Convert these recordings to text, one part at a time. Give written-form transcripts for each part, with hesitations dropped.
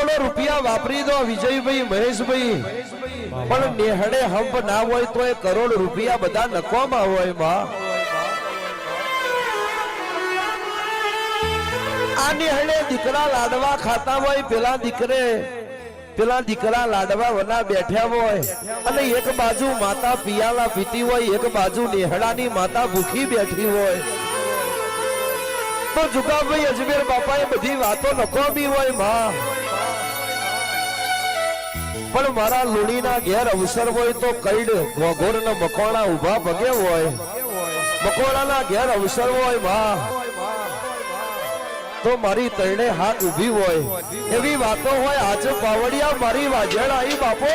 કરોડો રૂપિયા વાપરી દો વિજયભાઈ મહેશભાઈ, પણ નેહડે હંપ ના હોય તો એ કરોડ રૂપિયા બધા નખવામાં હોય માં. આ નેહડે દીકરા લાડવા ખાતા હોય, પેલા દીકરા લાડવા વના બેઠ્યા હોય અને એક બાજુ માતા પિયાલા પીતી હોય, એક બાજુ નેહડાની માતા ભૂખી બેઠી હોય, તો જુગાભાઈ અજમેર બાપાએ બધી વાતો નખોમી હોય માં. પણ મારા લુણીના ઘેર અવસર હોય તો કઈડ વઘોર ને મકોણા ઉભા ભગે હોય, મકોણાના ઘેર અવસર હોય માં તો મારી તરણે હાથ ઉભી હોય, એવી વાતો હોય. આજે પાવડિયા મારી વાજેડ આવી બાપો.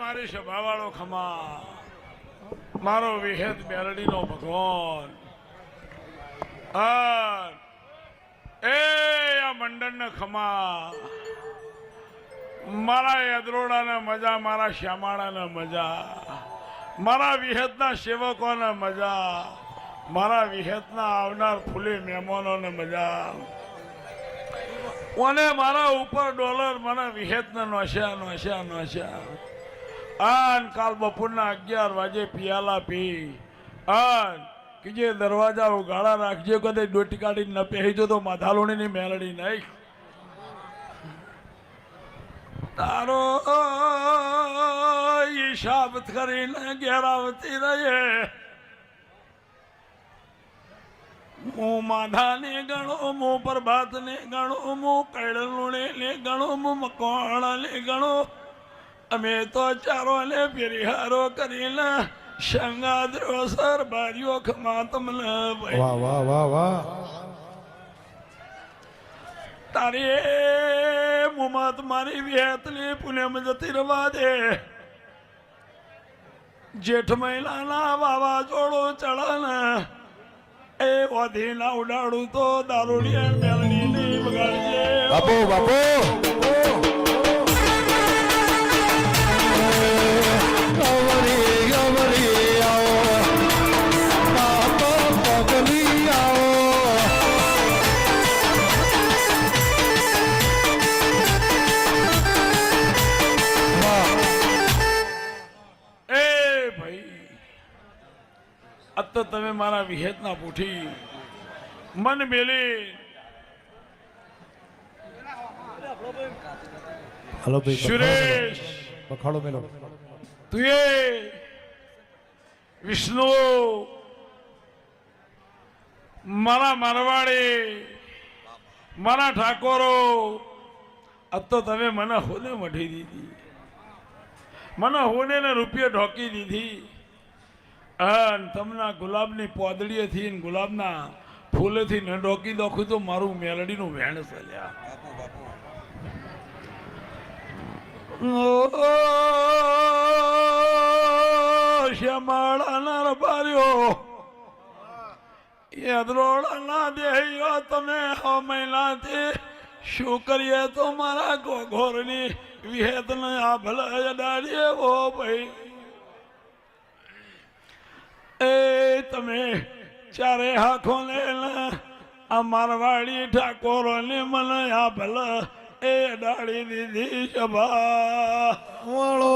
મારી સભાવાળો ખમા, મારો વિહેત મેલડી નો ભગવાન, આ મંડળ ને ખમા, મારા યદરોડા ને મજા, મારા શ્યામાળા ને મજા, મારા વિહેતના સેવકો ને મજા, મારા વિહેતના આવનાર ફૂલી મહેમાનો ને મજા, અને મારા ઉપર ડોલર મને વિહેત ને નોશ્યા. આન કાલ બપોરના 11 વાગે પિયાલા પી આન કીજે દરવાજા ઉગાડા રાખજે, કદે ડોટી કાઢી ન પહેજો તો માધાલોણી ની મેલડી નહીં. તારો હિસાબ કરીને ઘેરાવતી રહે, હું માધા ને ગણો, હું પ્રભાત ને ગણો, હું કૈડલુણે ને ગણો, હું મકોણા ને ગણો, અમે તો ચારો ને ફેરીહારો કરીને શંગાદ્રો સર બારીઓ ખમા તમને. વાહ વાહ વાહ વાહ. તારી મુમત મારી વિહેતની પુણ્યમ જતી રવા દે. જેઠ મહિનાના વાવાઝોડો ચડને એ ઓધી ના ઉડાડું તો દારૂડિયા મેલડી ની બગાડજે બાપુ. બાપુ તો તમે મારા વિહેતના પૂઠી મન મેલી. હલો ભાઈ સુરેશ પખાડો મેલો. તું એ વિષ્ણુ મારા મારવાડી, મારા ઠાકોરો, આ તો તમે મને હોને મઢી દીધી, મને હોને ને રૂપિયો ઢોકી દીધી. તમના ગુલાબની પોદડીએથી ગુલાબના ફૂલેથી ન ઢોકી દોખું તો મારું મેલડીનું વેણ ચાલ્યા. શ્યામાળાના રબાર્યો યદરોડાના દેહ્યો તમે 6 મહિનાથી શું કરીએ તો મારા ઘોરની વિહેતને આ ભલા અડાડીએ. ઓ ભાઈ એ તમે ચારે હાથો ને આ મારવાડી ઠાકોરો ને મને આ ભલા એ અડાડી દીધી સભા વાળો.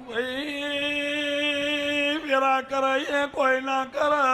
ભાઈ વેરા કરે કોઈ ના કરે.